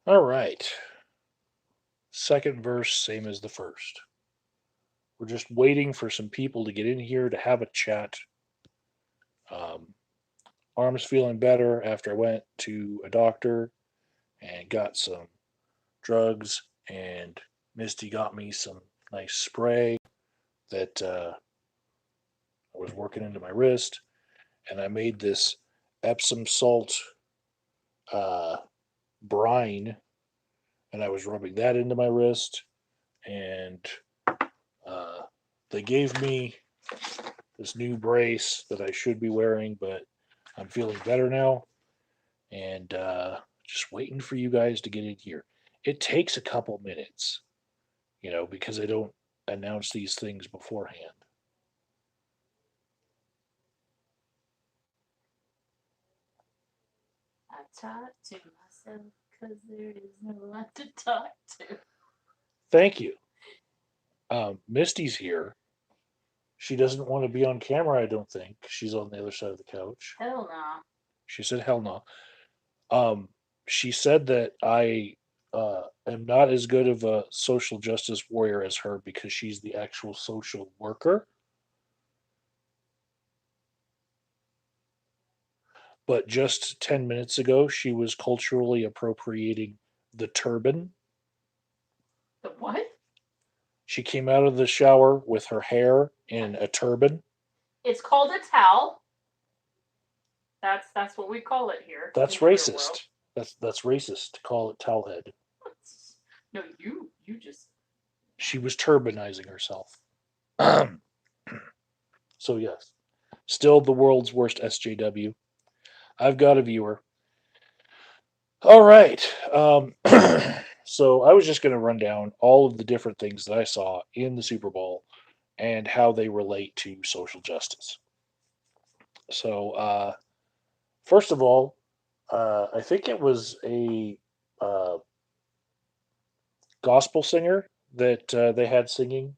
All right. Second verse, same as the first. We're just waiting for some people to get in here to have a chat. Um, Arm's feeling better after I went to a doctor and got some drugs, and Misty got me some nice spray that I was working into my wrist, and I made this Epsom salt uh, brine, and I was rubbing that into my wrist, and uh, they gave me this new brace that I should be wearing, but I'm feeling better now, and just waiting for you guys to get in here. It takes a couple minutes, because I don't announce these things beforehand. I talk to myself because there is no one to talk to. Thank you. Misty's here. She doesn't want to be on camera, I don't think. She's on the other side of the couch. Hell no. She said, hell no. Um, she said that I am not as good of a social justice warrior as her because she's the actual social worker. But just 10 minutes ago, she was culturally appropriating the turban. The what? She came out of the shower with her hair in a turban. It's called a towel. That's what we call it here That's in the real world. racist. That's racist to call it towelhead. No, you just She was turbanizing herself. So yes, still the world's worst SJW. I've got a viewer. All right. So I was just going to run down all of the different things that I saw in the Super Bowl and how they relate to social justice. So first of all, I think it was a uh, gospel singer that they had singing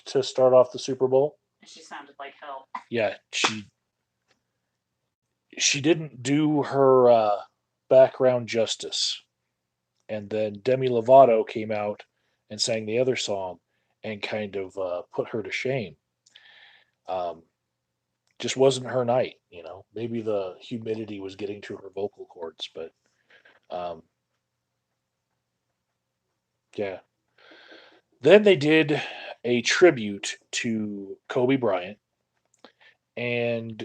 to start off the Super Bowl. she sounded like hell. Yeah, she didn't do her background justice. And then Demi Lovato came out and sang the other song and kind of put her to shame. Um, just wasn't her night. Maybe the humidity was getting to her vocal cords, but um, yeah. Then they did a tribute to Kobe Bryant, and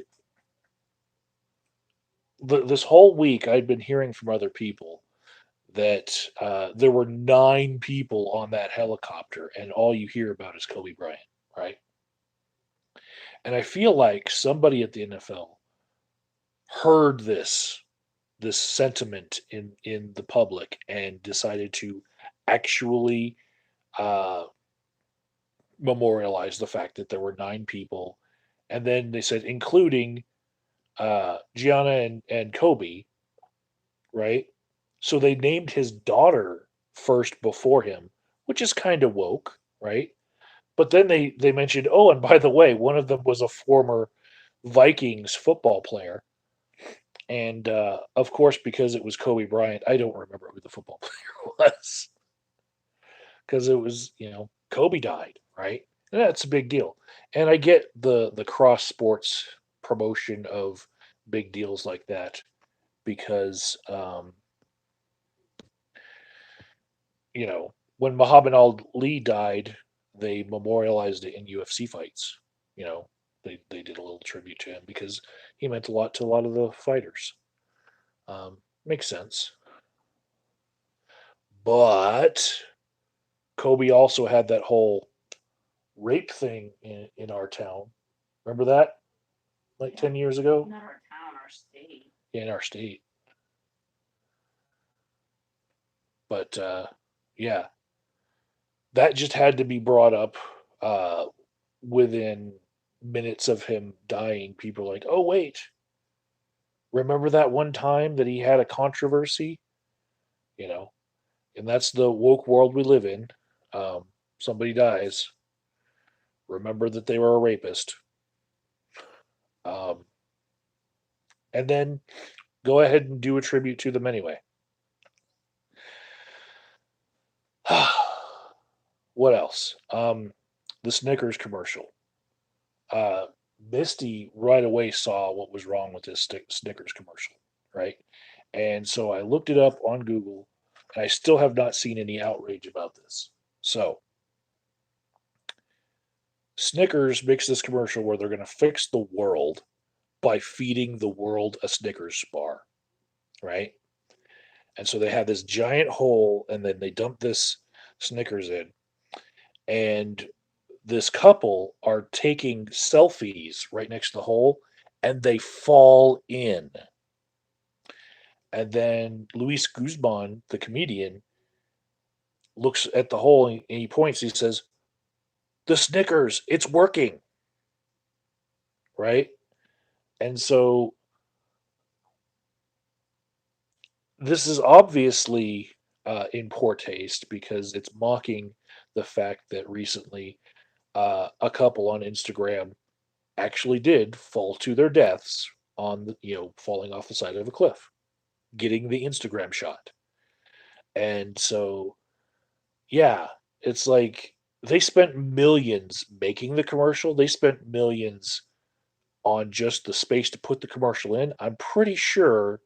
this whole week I'd been hearing from other people that there were 9 people on that helicopter, and all you hear about is Kobe Bryant, right? And I feel like somebody at the NFL heard this sentiment in the public and decided to actually uh, memorialize the fact that there were 9 people, and then they said including Gianna and Kobe, right? So they named his daughter first before him, which is kind of woke, right? But then they mentioned, oh, and by the way, one of them was a former Vikings football player. And of course, because it was Kobe Bryant, I don't remember who the football player was because it was, Kobe died, right? And that's a big deal. And I get the cross sports promotion of big deals like that because, when Muhammad Ali died, they memorialized it in UFC fights. You know, they did a little tribute to him because he meant a lot to a lot of the fighters. Makes sense. But Kobe also had that whole rape thing in our town. Remember that? Like Yeah. 10 years ago? Not our town, our state. Yeah, in our state. But yeah, that just had to be brought up uh, within minutes of him dying. People are like, oh, wait, remember that one time that he had a controversy? You know, and that's the woke world we live in. Somebody dies. Remember that they were a rapist. Um, and then go ahead and do a tribute to them anyway. What else? The Snickers commercial. Uh, Misty right away saw what was wrong with this Snickers commercial, right? And so I looked it up on Google, and I still have not seen any outrage about this. So Snickers makes this commercial where they're going to fix the world by feeding the world a Snickers bar, right? And so they have this giant hole, and then they dump this Snickers in, and this couple are taking selfies right next to the hole, and they fall in. And then Luis Guzman, the comedian, looks at the hole and he points. He says, "The Snickers, it's working," right? And so this is obviously in poor taste because it's mocking the fact that recently a couple on Instagram actually did fall to their deaths on the, falling off the side of a cliff, getting the Instagram shot. And so, yeah, it's like they spent millions making the commercial. They spent millions on just the space to put the commercial in. I'm pretty sure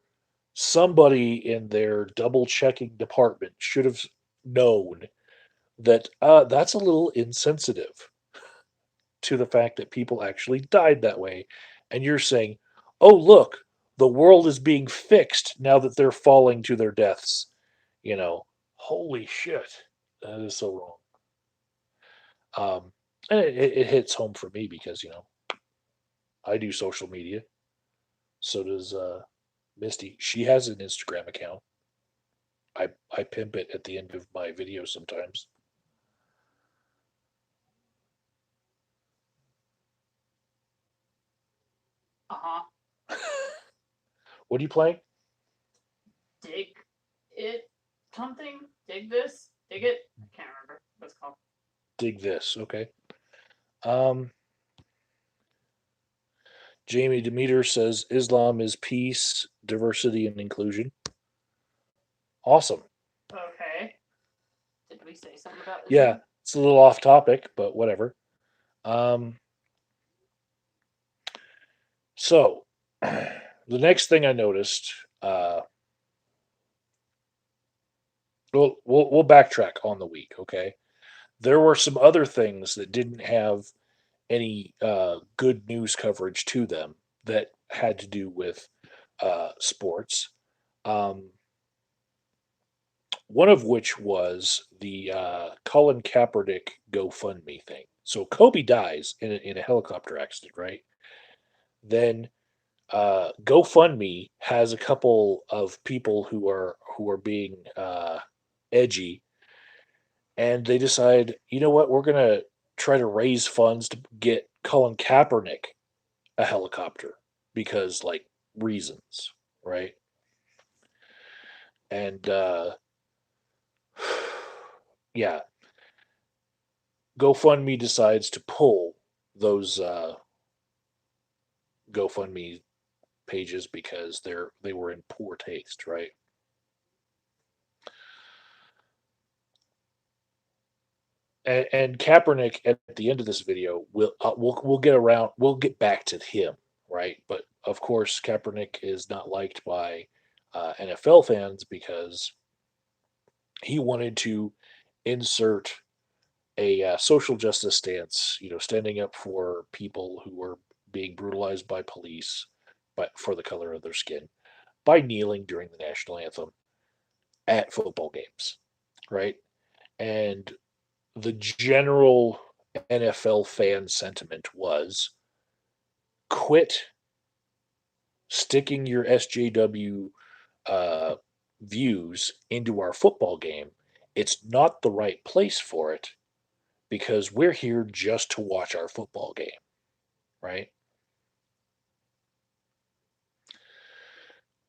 somebody in their double checking department should have known that that's a little insensitive to the fact that people actually died that way. And you're saying, oh, look, the world is being fixed now that they're falling to their deaths. Holy shit. That is so wrong. And it hits home for me because, I do social media. So does Misty. She has an Instagram account. I pimp it at the end of my videos sometimes. Uh huh. What are you playing? Dig it. Something. Dig this. Dig it. I can't remember what it's called. Dig this, okay. Um, Jamie Demeter says Islam is peace, diversity, and inclusion. Awesome. Okay. Did we say something about this? Yeah, it's a little off topic, but whatever. Um, so, the next thing I noticed, we'll backtrack on the week, okay? There were some other things that didn't have any good news coverage to them that had to do with sports. Um, one of which was the Colin Kaepernick GoFundMe thing. So Kobe dies in a helicopter accident, right? Then GoFundMe has a couple of people who are being edgy, and they decide, you know what, we're gonna try to raise funds to get Colin Kaepernick a helicopter because like reasons, right? And yeah, GoFundMe decides to pull those GoFundMe pages because they were in poor taste, right? And Kaepernick at the end of this video we'll get back to him, right? But of course, Kaepernick is not liked by NFL fans because he wanted to insert a social justice stance, standing up for people who were being brutalized by police, but for the color of their skin, by kneeling during the national anthem at football games, right? And the general NFL fan sentiment was quit sticking your SJW uh, views into our football game. It's not the right place for it because we're here just to watch our football game, right?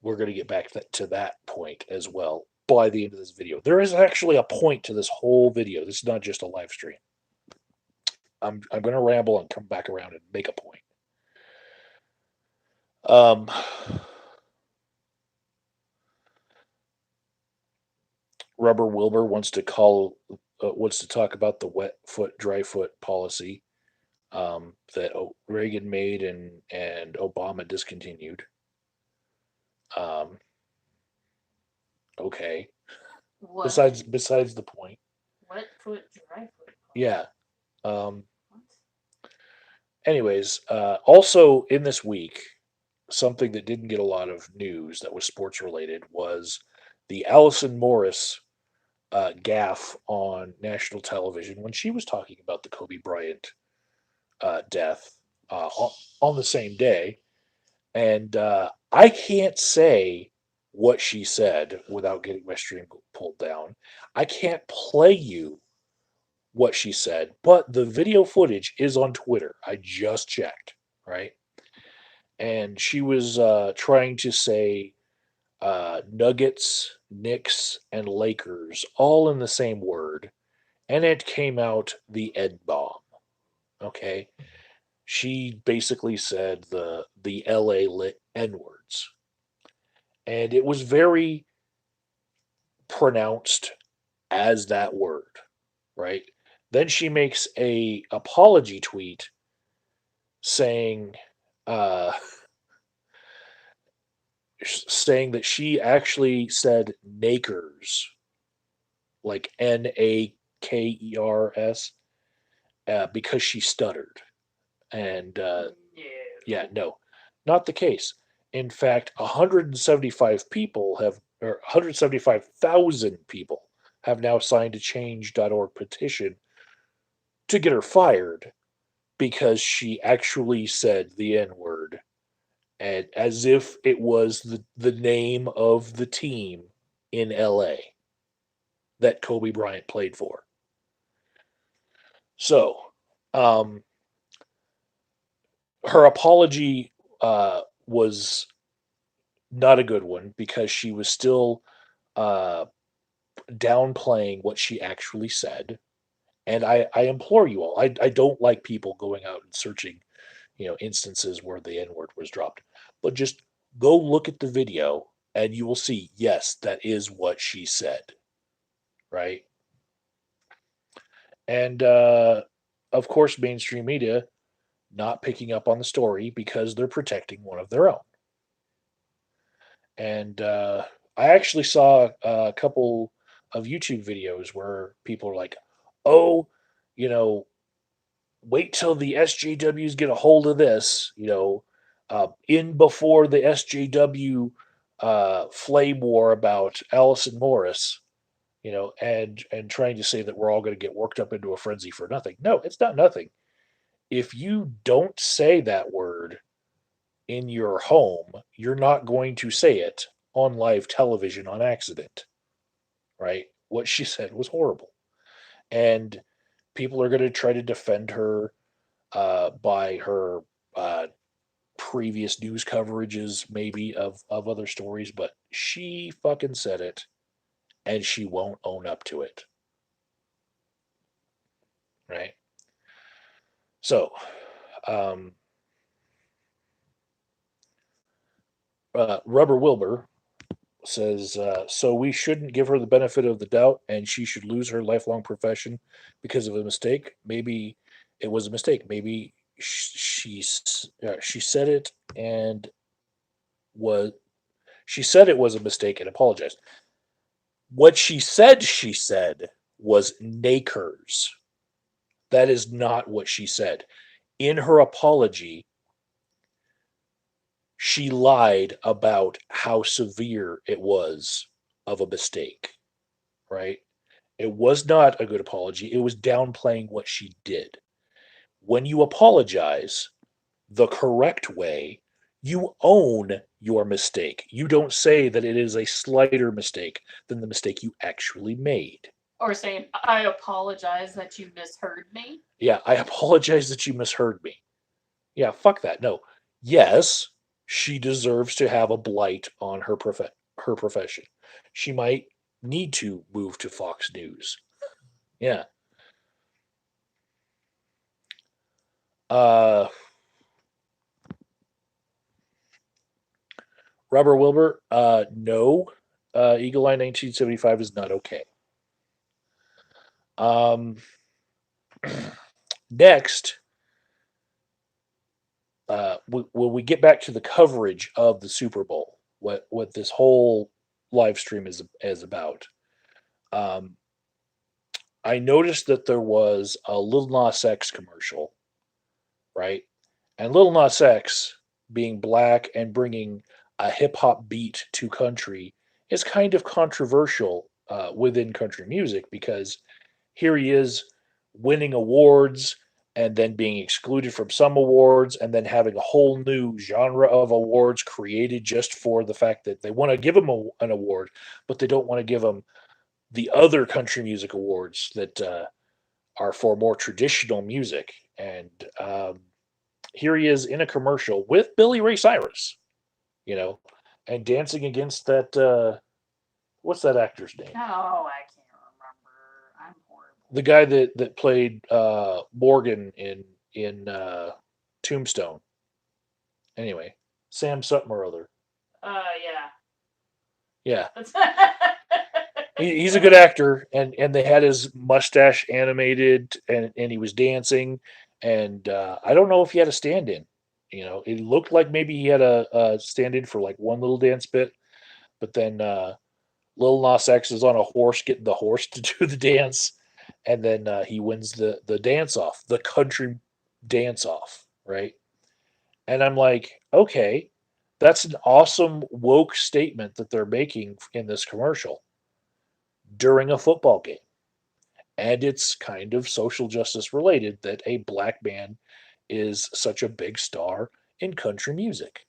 We're going to get back to that point as well by the end of this video. There is actually a point to this whole video. This is not just a live stream. I'm going to ramble and come back around and make a point. Um, Rubber Wilbur wants to call wants to talk about the wet foot, dry foot policy that Reagan made and Obama discontinued. Um, okay. What? Besides the point. Wet foot, dry foot. Yeah. Um, What? anyways, also in this week, something that didn't get a lot of news that was sports related was the Allison Morris gaffe on national television when she was talking about the Kobe Bryant death on the same day. And I can't say what she said without getting my stream pulled down. I can't play you what she said, but the video footage is on Twitter. I just checked, right? And she was trying to say Nuggets, Knicks, and Lakers all in the same word, and it came out the Ed bomb. Okay, she basically said the LA lit N words, and it was very pronounced as that word, right? Then she makes a apology tweet saying uh, saying that she actually said Nakers, like Nakers, because she stuttered. And No. yeah, no, not the case. In fact, 175 people have, or 175,000 people have now signed a change.org petition to get her fired because she actually said the N word, and as if it was the name of the team in LA that Kobe Bryant played for. So, um, her apology was not a good one because she was still uh, downplaying what she actually said. And I implore you all, I don't like people going out and searching, instances where the N word was dropped, but just go look at the video and you will see, yes, that is what she said, right? And of course, mainstream media not picking up on the story because they're protecting one of their own. And I actually saw a couple of YouTube videos where people are like, "Oh, you know, wait till the SJWs get a hold of this." In before the SJW flame war about Allison Morris. And trying to say that we're all going to get worked up into a frenzy for nothing. No, it's not nothing. If you don't say that word in your home, you're not going to say it on live television on accident, right? What she said was horrible. And people are going to try to defend her by her uh, previous news coverages, maybe of other stories, but she fucking said it and she won't own up to it, right? So, um, Rubber Wilbur says, so we shouldn't give her the benefit of the doubt and she should lose her lifelong profession because of a mistake. Maybe it was a mistake. Maybe she said it and was she said it was a mistake and apologized. What she said was nakers. That is not what she said. In her apology, she lied about how severe it was of a mistake, right? It was not a good apology. It was downplaying what she did. When you apologize the correct way, you own your mistake. You don't say that it is a slighter mistake than the mistake you actually made. Or saying, I apologize that you misheard me. Yeah, I apologize that you misheard me. Yeah, fuck that. No. Yes, she deserves to have a blight on her profession. She might need to move to Fox News. Yeah. Uh Robert Wilbur, no. Eagle Eye 1975 is not okay. Um, Next, when we get back to the coverage of the Super Bowl, what this whole live stream is about, um, I noticed that there was a Lil Nas X commercial, right? And Lil Nas X, being black and bringing a hip hop beat to country, is kind of controversial within country music because here he is winning awards and then being excluded from some awards and then having a whole new genre of awards created just for the fact that they want to give him an award, but they don't want to give him the other country music awards that are for more traditional music. And here he is in a commercial with Billy Ray Cyrus, you know, and dancing against that. What's that actor's name? Oh, I can't remember. I'm horrible. The guy that played Morgan in Tombstone. Anyway, Sam something or other. Yeah. Yeah, That's he's a good actor, and they had his mustache animated, and he was dancing, and I don't know if he had a stand-in. It looked like maybe he had a stand-in for like one little dance bit, but then Lil Nas X is on a horse, getting the horse to do the dance, and then he wins the dance off, the country dance off, right? And I'm like, okay, that's an awesome woke statement that they're making in this commercial during a football game. And it's kind of social justice related that a black man is such a big star in country music,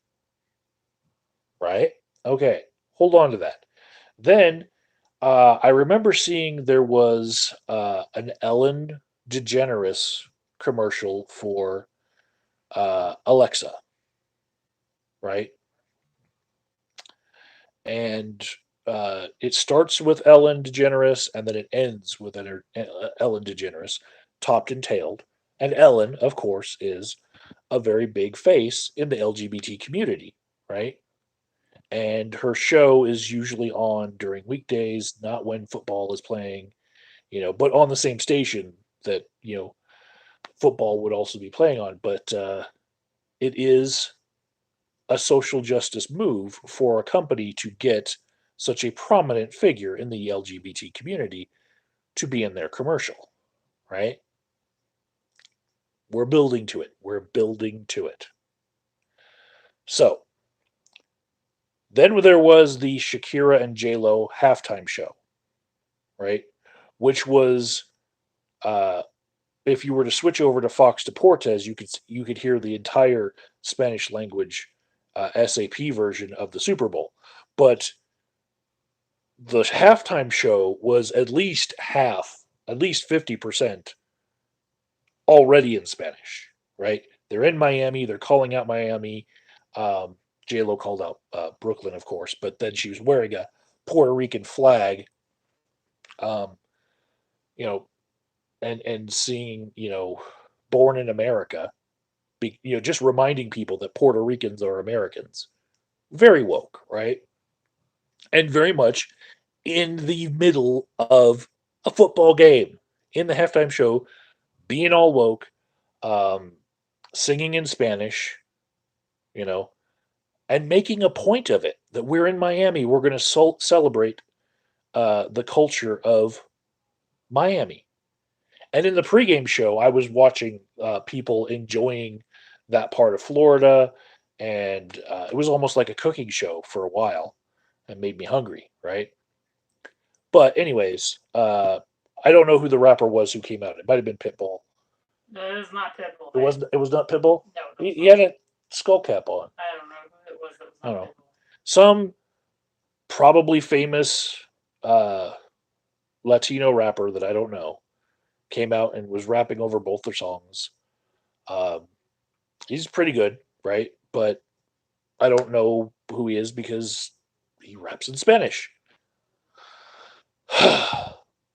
right? Okay, hold on to that. Then I remember seeing there was an Ellen DeGeneres commercial for Alexa, right? And it starts with Ellen DeGeneres and then it ends with Ellen DeGeneres, topped and tailed. And Ellen, of course, is a very big face in the LGBT community, right? And her show is usually on during weekdays, not when football is playing, but on the same station that, football would also be playing on. But it is a social justice move for a company to get such a prominent figure in the LGBT community to be in their commercial, right? We're building to it. We're building to it. So then there was the Shakira and J Lo halftime show, right? Which was, uh, if you were to switch over to Fox Deportes, you could hear the entire Spanish language SAP version of the Super Bowl. But the halftime show was at least half, at least 50% already in Spanish, right? They're in Miami. They're calling out Miami. J Lo called out Brooklyn, of course, but then she was wearing a Puerto Rican flag, um, you know, and seeing, "Born in America," just reminding people that Puerto Ricans are Americans. Very woke, right? And very much in the middle of a football game in the halftime show, being all woke, um, singing in Spanish, you know, and making a point of it that we're in Miami. We're going to celebrate the culture of Miami. And in the pregame show, I was watching people enjoying that part of Florida, and it was almost like a cooking show for a while. It made me hungry, right? But anyways, I don't know who the rapper was who came out. It might have been Pitbull. No, it is not Pitbull. It wasn't. It was not Pitbull. No, He had a skull cap on. I don't know who it was that was I don't not know. Pitbull. Some probably famous uh, Latino rapper that I don't know came out and was rapping over both their songs. Um, he's pretty good, right? But I don't know who he is because he raps in Spanish.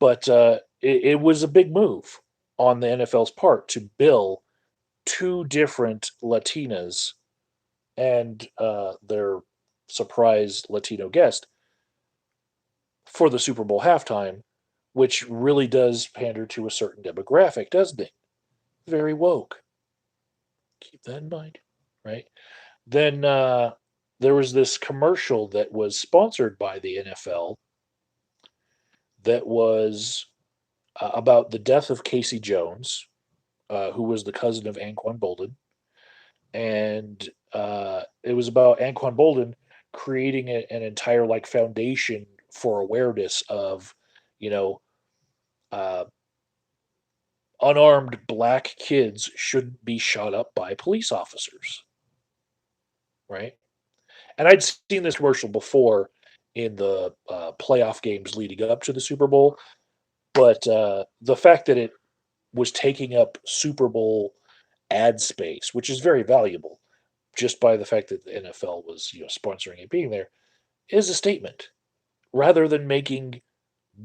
But it was a big move on the NFL's part to bill two different Latinas and their surprise Latino guest for the Super Bowl halftime which really does pander to a certain demographic, doesn't it? Very woke. Keep that in mind, right? Then there was this commercial that was sponsored by the NFL that was about the death of Casey Jones, who was the cousin of Anquan Bolden, and it was about Anquan Bolden creating an entire like foundation for awareness of, you know, uh, unarmed black kids shouldn't be shot up by police officers, right? And I'd seen this commercial before in the playoff games leading up to the Super Bowl, but the fact that it was taking up Super Bowl ad space, which is very valuable, just by the fact that the NFL was sponsoring it being there, is a statement. Rather than making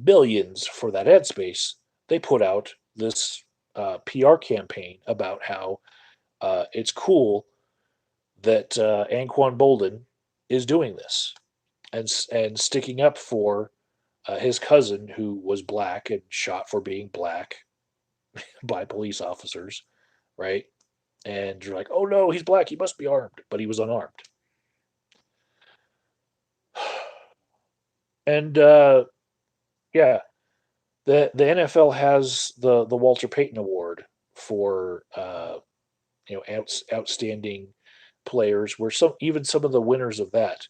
billions for that ad space, they put out this PR campaign about how it's cool that Anquan Bolden is doing this and sticking up for his cousin who was black and shot for being black by police officers, right? And you're like, oh no, he's black, he must be armed, but he was unarmed. And yeah, the NFL has the Walter Payton Award for outstanding players, where some of the winners of that,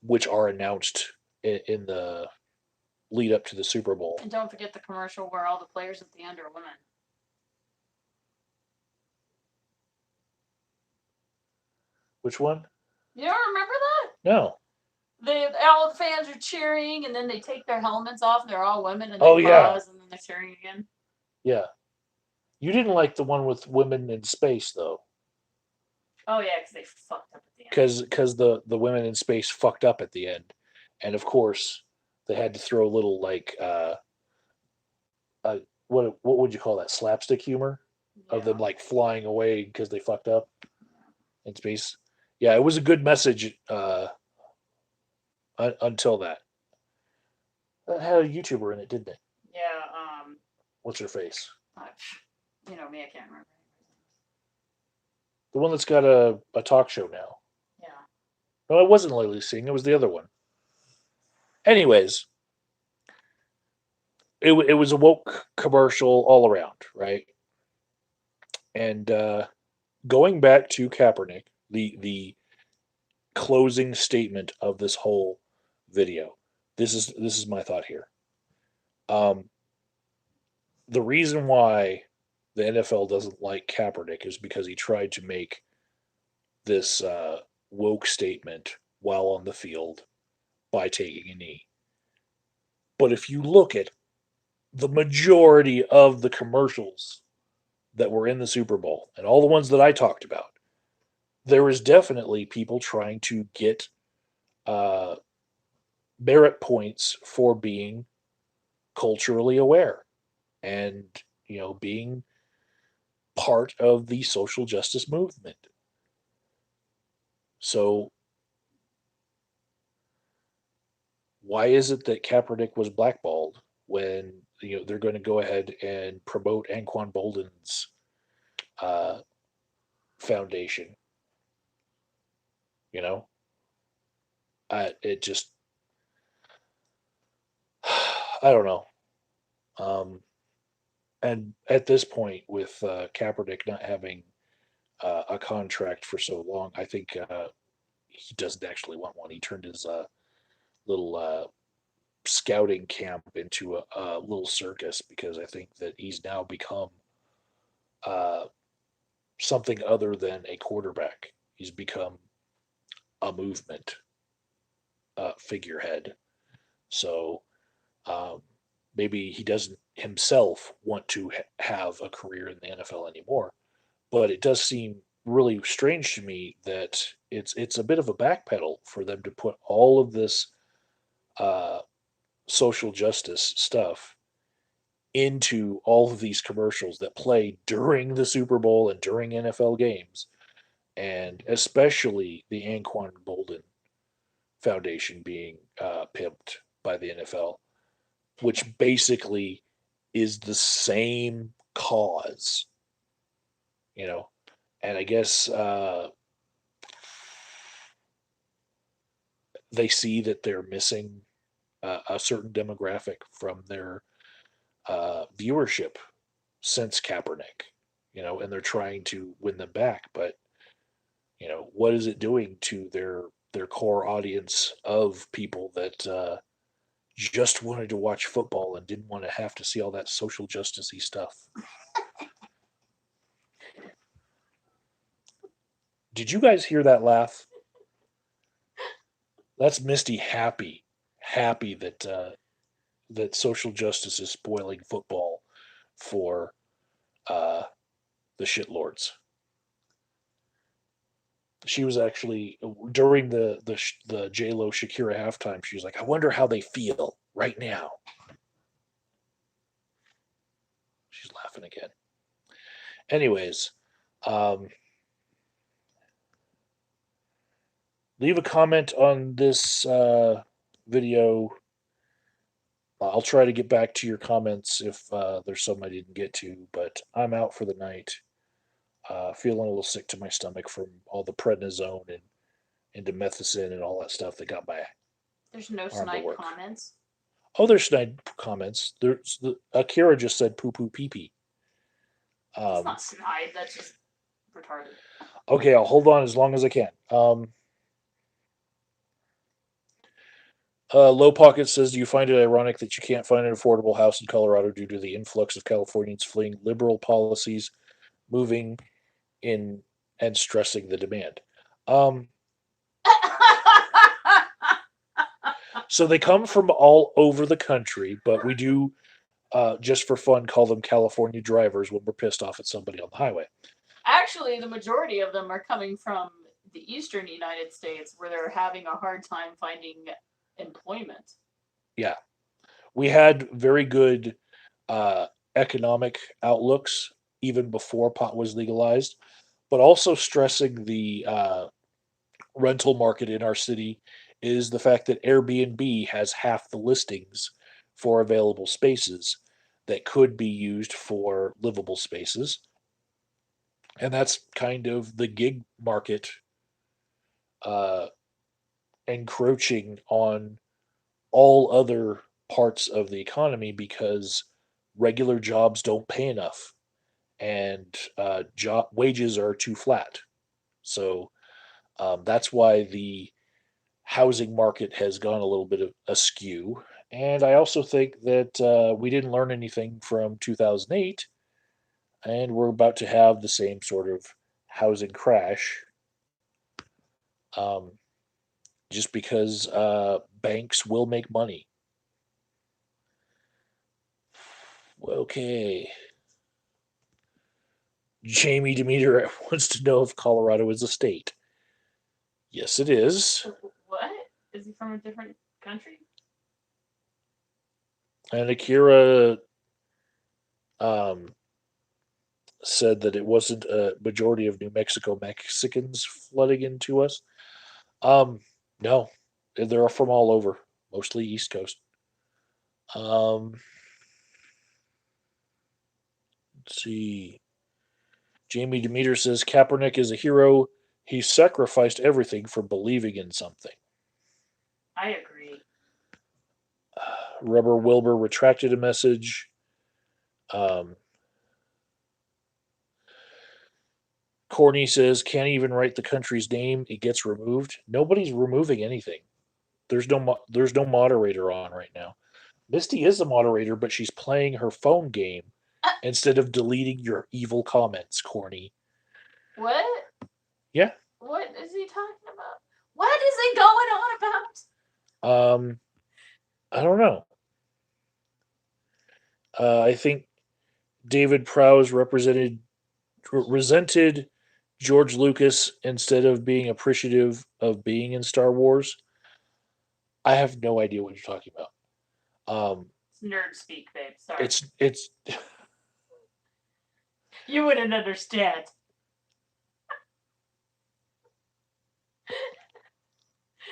which are announced in the lead up to the Super Bowl. And don't forget the commercial where all the players at the end are women. Which one? You don't remember that? No. All the fans are cheering, and then they take their helmets off, and they're all women, and they pause, and then they're cheering again. Yeah. You didn't like the one with women in space, though. Oh yeah, because they fucked up at the end. Because the women in space fucked up at the end, and of course they had to throw a little like what would you call that, slapstick humor of them like flying away because they fucked up in space. Yeah, it was a good message until that. That had a YouTuber in it, didn't it? Yeah. What's her face? You know me, I can't remember. The one that's got a talk show now. Yeah. No, it wasn't Lily Singh. It was the other one. Anyways, it was a woke commercial all around, right? And going back to Kaepernick, the closing statement of this whole video. This is my thought here. The reason why the NFL doesn't like Kaepernick is because he tried to make this woke statement while on the field by taking a knee. But if you look at the majority of the commercials that were in the Super Bowl and all the ones that I talked about, there is definitely people trying to get merit points for being culturally aware and being part of the social justice movement. So why is it that Kaepernick was blackballed when they're going to go ahead and promote Anquan Bolden's foundation? It just I don't know. And at this point, with Kaepernick not having a contract for so long, I think he doesn't actually want one. He turned his little scouting camp into a little circus because I think that he's now become uh, something other than a quarterback. He's become a movement figurehead. So um, maybe he doesn't himself want to have a career in the NFL anymore. But it does seem really strange to me that it's a bit of a backpedal for them to put all of this uh, social justice stuff into all of these commercials that play during the Super Bowl and during NFL games, and especially the Anquan Bolden Foundation being pimped by the NFL. which basically is the same cause, you know. And I guess they see that they're missing a certain demographic from their viewership since Kaepernick, and they're trying to win them back. But what is it doing to their core audience of people that just wanted to watch football and didn't want to have to see all that social justicey stuff? Did you guys hear that laugh? That's Misty happy that social justice is spoiling football for uh, the shitlords. She was actually during the J Lo Shakira halftime. She was like, "I wonder how they feel right now." She's laughing again. Anyways, um, leave a comment on this video. I'll try to get back to your comments if there's some I didn't get to, but I'm out for the night. Feeling a little sick to my stomach from all the prednisone and domethicin and all that stuff that got my There's no arm to snide work. comments. Oh, there's snide comments. There's Akira just said poo poo pee pee. That's not snide. That's just retarded. Okay, I'll hold on as long as I can. Low Pocket says, "Do you find it ironic that you can't find an affordable house in Colorado due to the influx of Californians fleeing liberal policies, moving in and stressing the demand?" So they come from all over the country, but we do, just for fun, call them California drivers when we're pissed off at somebody on the highway. Actually, the majority of them are coming from the eastern United States where they're having a hard time finding employment. Yeah. We had very good uh, economic outlooks even before pot was legalized, but also stressing the rental market in our city is the fact that Airbnb has half the listings for available spaces that could be used for livable spaces. And that's kind of the gig market uh, encroaching on all other parts of the economy because regular jobs don't pay enough and job wages are too flat. So that's why the housing market has gone a little bit of askew. And I also think that we didn't learn anything from 2008, and we're about to have the same sort of housing crash, um, just because banks will make money. Okay. Jamie Demeter wants to know if Colorado is a state. Yes, it is. What? Is he from a different country? And Akira um, said that it wasn't a majority of New Mexico Mexicans flooding into us. Um, no, they're from all over, mostly East Coast. Um, let's see. Jamie Demeter says Kaepernick is a hero. He sacrificed everything for believing in something. I agree. Rubber Wilbur retracted a message. Um, Courtney says can't even write the country's name. It gets removed. Nobody's removing anything. There's no moderator on right now. Misty is a moderator, but she's playing her phone game instead of deleting your evil comments, Corny. What? Yeah. What is he talking about? What is he going on about? Um, I don't know. I think David Prowse resented George Lucas instead of being appreciative of being in Star Wars. I have no idea what you're talking about. It's nerd speak, babe. Sorry. It's You wouldn't understand.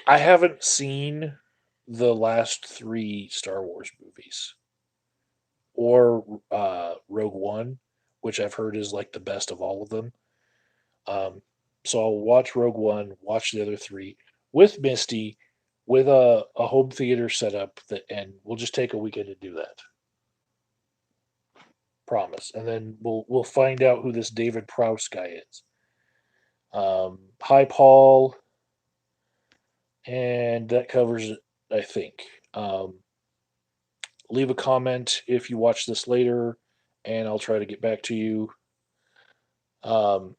I haven't seen the last three Star Wars movies or Rogue One, which I've heard is like the best of all of them. Um, so I'll watch Rogue One, watch the other three with Misty, with a home theater setup, and we'll just take a weekend to do that. Promise. And then we'll find out who this David Prowse guy is. Hi, Paul, and that covers it, I think. Leave a comment if you watch this later, and I'll try to get back to you. Um,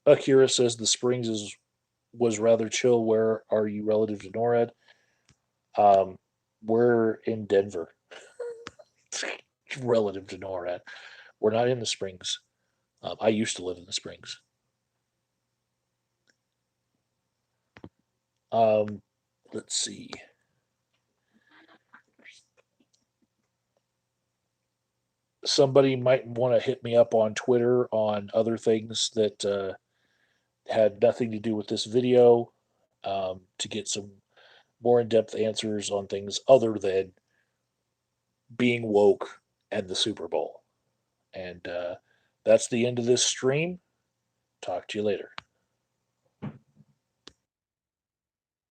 Akira says the Springs was rather chill. Where are you relative to NORAD? Um, we're in Denver, relative to NORAD. We're not in the Springs. I used to live in the Springs. Um, let's see. Somebody might want to hit me up on Twitter on other things that had nothing to do with this video, to get some more in depth answers on things other than being woke and the Super Bowl. And that's the end of this stream. Talk to you later.